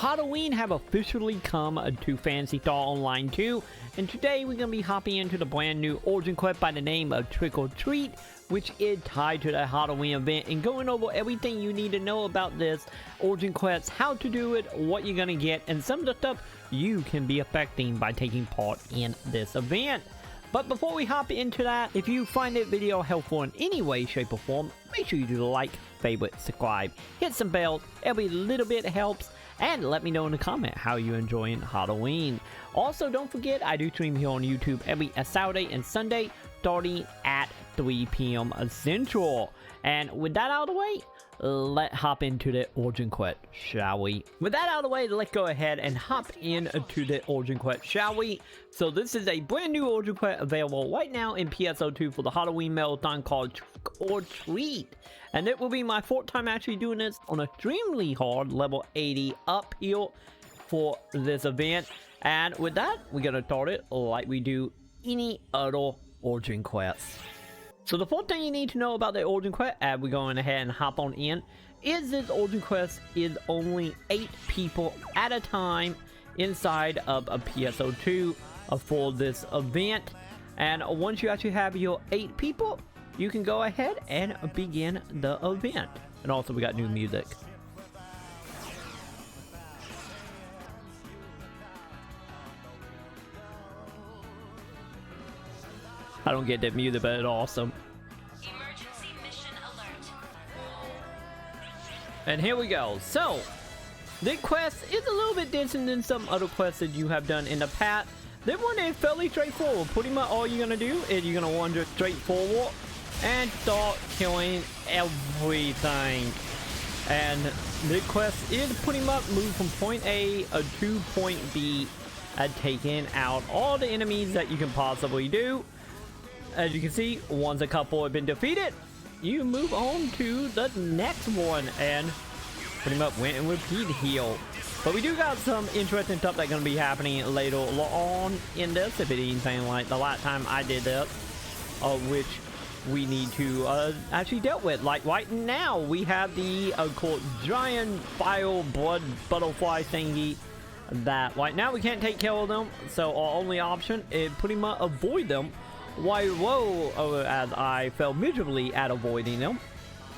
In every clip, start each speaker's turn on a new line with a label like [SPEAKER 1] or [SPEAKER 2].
[SPEAKER 1] Halloween have officially come to Phantasy Star Online 2, and today we're going to be hopping into the brand new origin quest by the name of Trick or Treat, which is tied to the Halloween event, and going over everything you need to know about this origin quest, how to do it, what you're going to get, and some of the stuff you can be affecting by taking part in this event. But before we hop into that, if you find this video helpful in any way, shape, or form, make sure you do like, favorite, subscribe, hit some bells, every little bit helps, and let me know in the comment how you're enjoying Halloween. Also, don't forget, I do stream here on YouTube every Saturday and Sunday, starting at 3 p.m. Central. And with that out of the way, let's hop into the origin quest, shall we? With that out of the way, let's go ahead and hop into the origin quest, shall we? So this is a brand new origin quest available right now in PSO2 for the Halloween marathon called Trick or Treat. And it will be my fourth time actually doing this on a extremely hard level 80 uphill for this event. And with that, we're gonna start it like we do any other origin quest. So the first thing you need to know about the origin quest, as we're going ahead and hop on in, is this origin quest is only 8 people at a time inside of a PSO2 for this event. And once you actually have your 8 people, you can go ahead and begin the event. And also we got new music. I don't get that music, but it's awesome.
[SPEAKER 2] Emergency mission alert.
[SPEAKER 1] And here we go. So, this quest is a little bit different than some other quests that you have done in the past. This one is fairly straightforward. Pretty much all you're gonna do is you're gonna wander straight forward and start killing everything. And this quest is pretty much move from point A to point B and taking out all the enemies that you can possibly do. As you can see, once a couple have been defeated, you move on to the next one and pretty much went and repeat heal. But we do got some interesting stuff that's going to be happening later on in this, if it is anything like the last time I did this, which we need to actually deal with. Like right now, we have the called giant fire blood butterfly thingy that right now we can't take care of them, so our only option is pretty much avoid them. As I fell miserably at avoiding them,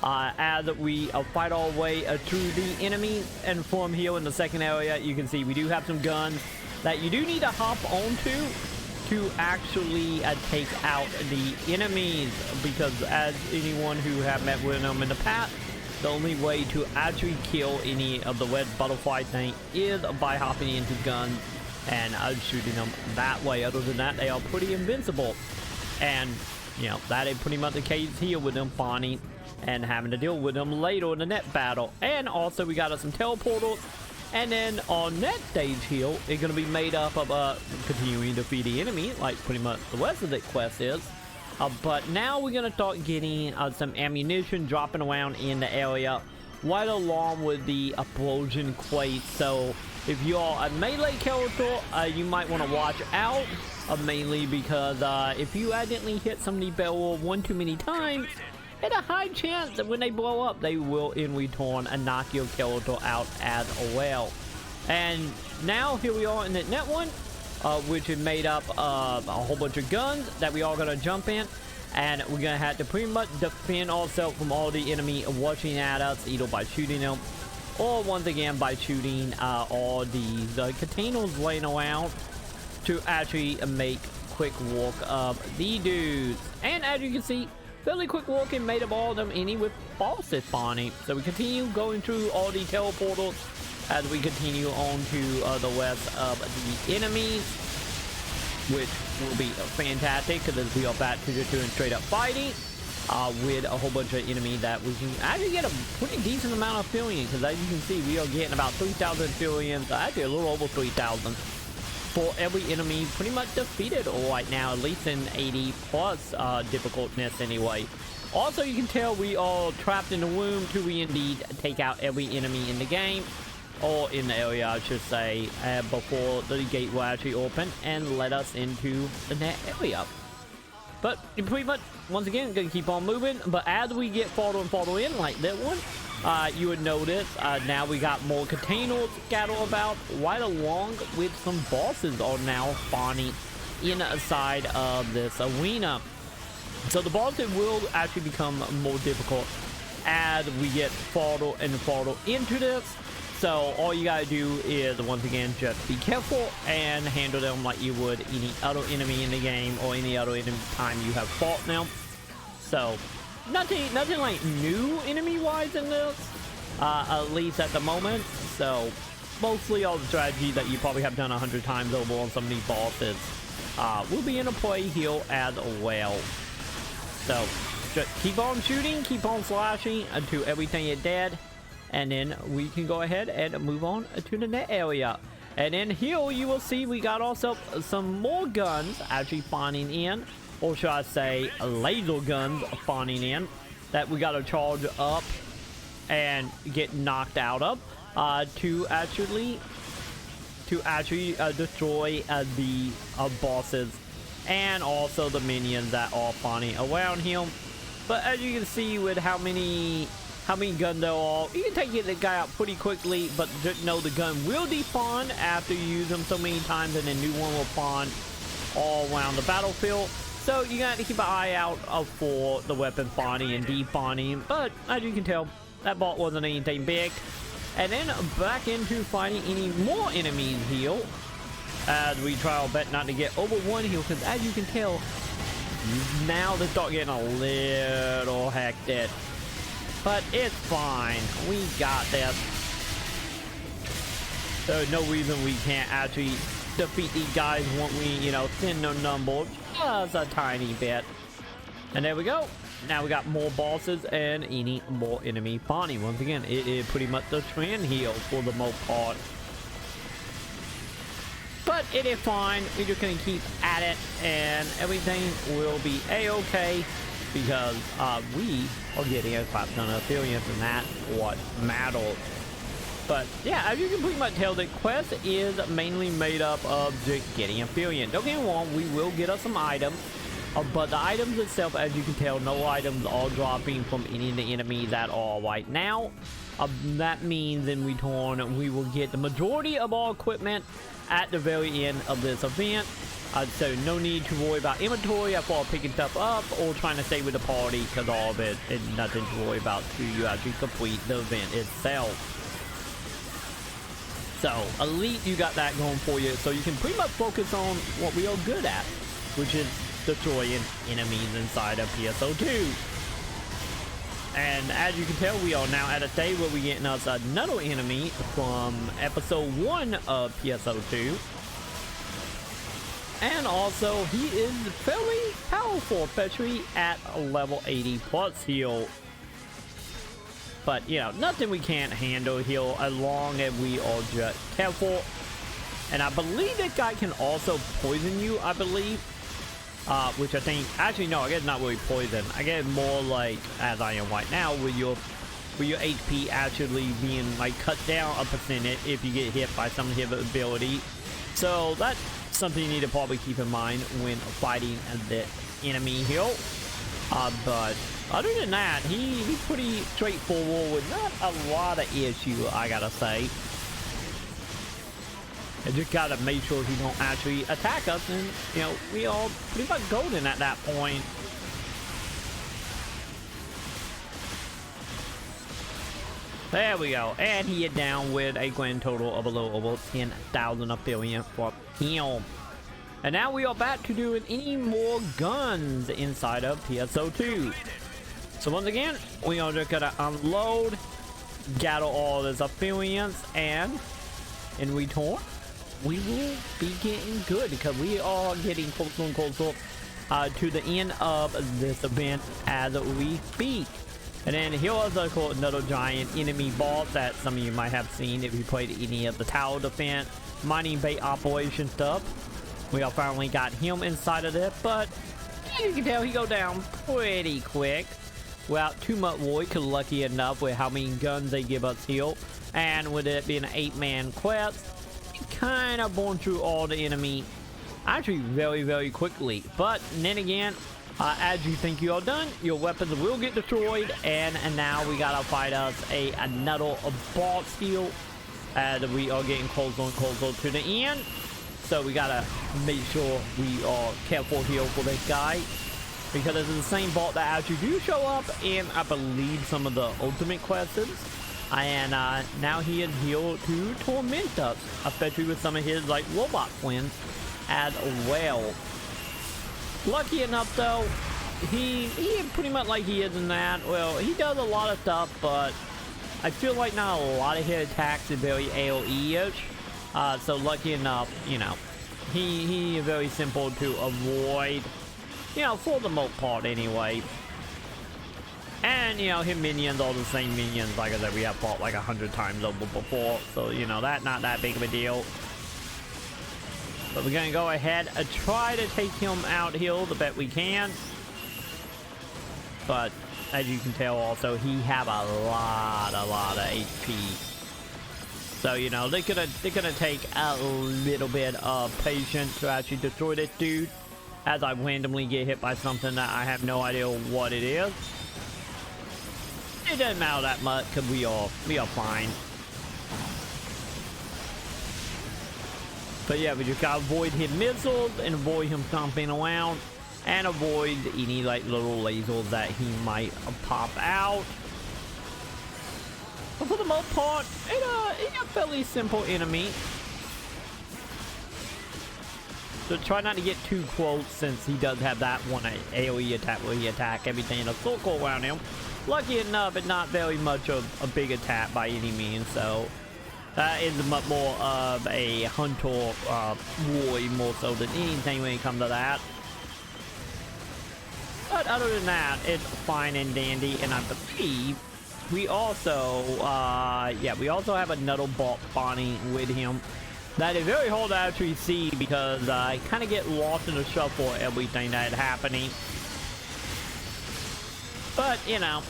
[SPEAKER 1] as we fight our way through the enemies. And from here in the second area, you can see we do have some guns that you do need to hop onto to actually take out the enemies, because as anyone who have met with them in the past, the only way to actually kill any of the red butterfly thing is by hopping into guns and shooting them that way. Other than that, they are pretty invincible. And, you know, that is pretty much the case here with them spawning and having to deal with them later in the net battle. And also, we got us some teleportals. And then our next stage here is going to be made up of continuing to defeat the enemy, like pretty much the rest of the quest is. But now we're going to start getting some ammunition dropping around in the area, right along with the explosion crate. So if you're a melee character, you might want to watch out, mainly because if you accidentally hit somebody barrel one too many times, it's a high chance that when they blow up, they will in return knock your character out as well. And now here we are in the net one, which is made up of a whole bunch of guns that we are going to jump in. And we're going to have to pretty much defend ourselves from all the enemy rushing at us, either by shooting them, or once again by shooting all these containers laying around to actually make quick work of the dudes. And as you can see, fairly quick work and made of all of them any with bosses spawning. So we continue going through all the teleportals as we continue on to the rest of the enemies, which will be fantastic because we are back to just doing straight up fighting with a whole bunch of enemies that we can actually get a pretty decent amount of Furies, because as you can see, we are getting about 3,000 Furies, actually a little over 3,000 for every enemy pretty much defeated right now, at least in 80 plus difficultness anyway. Also, you can tell we are trapped in the room till we indeed take out every enemy in the game, or in the area I should say, before the gate will actually open and let us into the net area. But pretty much, once again, gonna keep on moving, but as we get farther and farther in, like that one, you would notice now we got more containers scattered about, right along with some bosses are now spawning inside of this arena. So the bosses will actually become more difficult as we get farther and farther into this. So all you gotta do is, once again, just be careful and handle them like you would any other enemy in the game or any other enemy time you have fought now. So nothing like new enemy wise in this, at least at the moment. So mostly all the strategy that you probably have done 100 times over on some of these bosses will be in a play here as well. So just keep on shooting, keep on slashing until everything is dead, and then we can go ahead and move on to the next area. And then here you will see we got also some more guns actually spawning in, or should I say laser guns spawning in, that we gotta charge up and get knocked out of to actually destroy the bosses and also the minions that are spawning around him. But as you can see with how many guns there are, you can take the guy out pretty quickly, but just know the gun will despawn after you use them so many times, and a new one will spawn all around the battlefield. So you got to keep an eye out for the weapon spawning and despawning. But as you can tell, that bot wasn't anything big. And then back into fighting any more enemies here, as we try our best not to get over one here, because as you can tell, now they start getting a little hectic. But it's fine, we got this. There's no reason we can't actually defeat these guys when we, you know, thin their numbers just a tiny bit. And there we go. Now we got more bosses and any more enemy spawning. Once again, it is pretty much the trend here for the most part. But it is fine. We're just gonna keep at it, and everything will be a-okay, because we are getting a 500 affiliates, and that's what matters. But yeah, as you can pretty much tell, the quest is mainly made up of just getting affiliate. Don't get me wrong, we will get us some items, but the items itself, as you can tell, no items are dropping from any of the enemies at all right now. That means in return, we will get the majority of our equipment at the very end of this event. So no need to worry about inventory after picking stuff up or trying to stay with the party, because all of it is nothing to worry about till you actually complete the event itself. So at least you got that going for you, so you can pretty much focus on what we are good at, which is destroying enemies inside of PSO2. And as you can tell, we are now at a stage where we're getting us another enemy from episode 1 of PSO2. And also, he is fairly powerful, especially at level 80 plus heal. But, you know, nothing we can't handle heal as long as we are just careful. And I believe that guy can also poison you, I believe. Which I think, actually no, I guess not really poison. I get more like, as I am right now, with your HP actually being like cut down a percentage if you get hit by some hit ability. So that's something you need to probably keep in mind when fighting the enemy here. But other than that, he's pretty straightforward with not a lot of issue, I gotta say. I just gotta make sure he don't actually attack us, and you know, we all pretty much golden at that point. There we go, and he is down with a grand total of a little over 10,000 affiliate for him. And now we are back to doing any more guns inside of PSO2. So once again, we are just gonna unload, gather all this affiliates, and in return, we will be getting good, because we are getting closer and closer to the end of this event as we speak. And then here is another giant enemy boss that some of you might have seen if you played any of the tower defense, mining bait operation stuff. We all finally got him inside of this, but you can tell he go down pretty quick without too much worry, because lucky enough with how many guns they give us here, and with it being an 8-man quest, kind of born through all the enemy actually very quickly. But then again, As you think you are done, your weapons will get destroyed, and now we gotta fight us another boss steal, as we are getting closer and closer to the end. So we gotta make sure we are careful here for this guy, because it's the same bot that actually do show up in, I believe, some of the ultimate quests. And now he is here to torment us, especially with some of his like robot friends as well. Lucky enough though, he pretty much like he is in that. Well, he does a lot of stuff, but I feel like not a lot of his attacks are very AoE-ish. So lucky enough, you know, he is very simple to avoid, you know, for the most part anyway. And, you know, his minions are the same minions, like I said, we have fought like 100 times over before. So, you know, that's not that big of a deal. But we're going to go ahead and try to take him out here the best we can. But, as you can tell also, he have a lot of HP. So, you know, they're gonna take a little bit of patience to actually destroy this dude. As I randomly get hit by something that I have no idea what it is. It doesn't matter that much because we are fine. But yeah, we just gotta avoid his missiles and avoid him stomping around, and avoid any like little lasers that he might pop out. But for the most part, it's a fairly simple enemy. So try not to get too close, since he does have that one AoE attack where he attack everything in a circle around him. Lucky enough, it's not very much of a big attack by any means, so that is much more of a hunter warrior more so than anything when it comes to that. But other than that, it's fine and dandy, and I believe we also, we also have another bot spawning with him. That is very hard to actually see because I kind of get lost in the shuffle of everything that is happening. But, you know,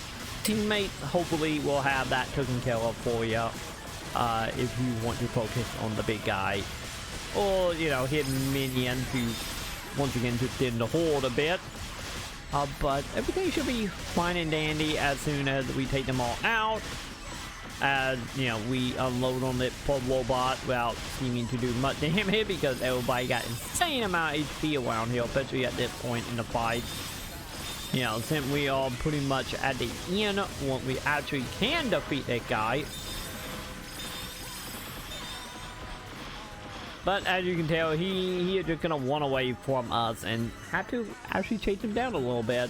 [SPEAKER 1] teammates hopefully will have that taken care of for you if you want to focus on the big guy. Or, you know, hit minions who, once again, just thin the horde a bit. But everything should be fine and dandy as soon as we take them all out. As, you know, we unload on the robot without seeming to do much damage because everybody got insane amount of HP around here, especially at this point in the fight. You know, since we are pretty much at the end when we actually can defeat that guy. But as you can tell, he is just gonna run away from us and have to actually chase him down a little bit.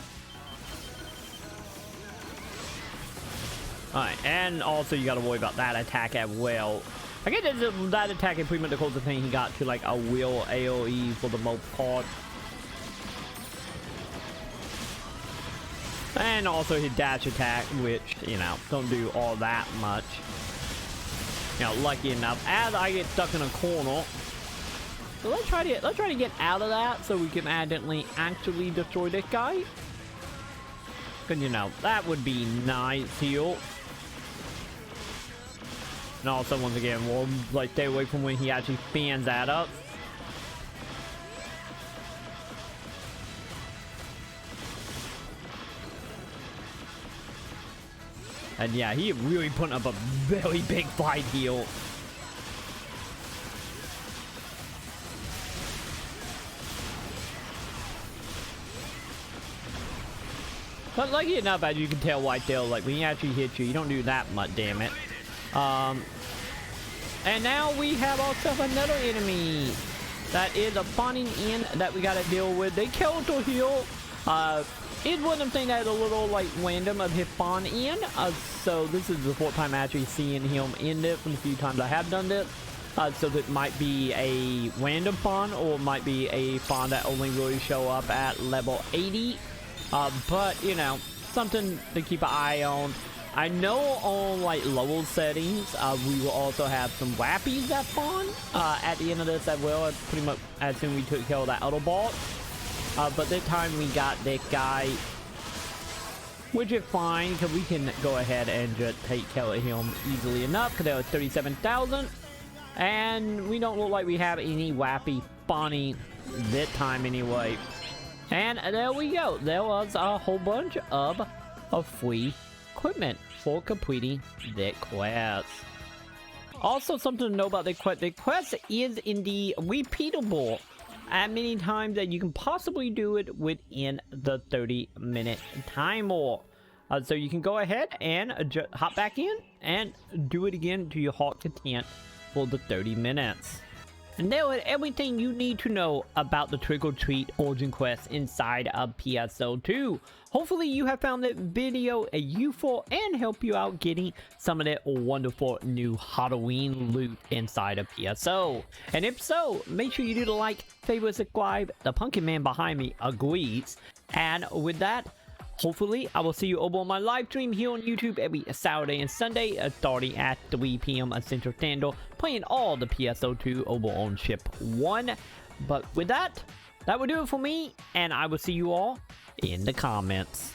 [SPEAKER 1] Alright, and also you gotta worry about that attack as well. I guess that attack is pretty much the closest thing he got to like a real AoE for the most part. And also his dash attack, which, you know, don't do all that much. You know, lucky enough, as I get stuck in a corner. So let's try to get out of that so we can actually destroy this guy. Cause, you know, that would be nice here. And also, once again, we'll like stay away from when he actually fans at us. And yeah, he really putting up a very big fight here. But lucky enough, as you can tell right there, like when he actually hits you, you don't do that much damage. And now we have ourselves another enemy that is a spawning in that we gotta deal with. They killed her here. It's one of them things that is a little like random of his spawn in. So this is the fourth time actually seeing him in it from the few times I have done this. So that might be a random spawn, or it might be a spawn that only really show up at level 80. But you know, something to keep an eye on. I know on like lower settings, we will also have some wappies that spawn at the end of this as well. Pretty much as soon as we took care of that other boss. But this time we got this guy, which is fine because we can go ahead and just take care of him easily enough because there was 37,000. And we don't look like we have any wappy spawning this time anyway. And there we go. There was a whole bunch of free equipment for completing that quest. Also, something to know about the quest. The quest is indeed repeatable at many times that you can possibly do it within the 30-minute timer. So you can go ahead and hop back in and do it again to your heart content for the 30 minutes. And there is everything you need to know about the Trick or Treat Origin Quest inside of PSO2. Hopefully you have found that video useful and help you out getting some of that wonderful new Halloween loot inside of PSO. And if so, make sure you do the like, favorite, subscribe. The pumpkin man behind me agrees. And with that, hopefully I will see you over on my live stream here on YouTube every Saturday and Sunday starting at 3 p.m. Central Standard, playing all the PSO2 over on Ship 1. But with that, that will do it for me, and I will see you all in the comments.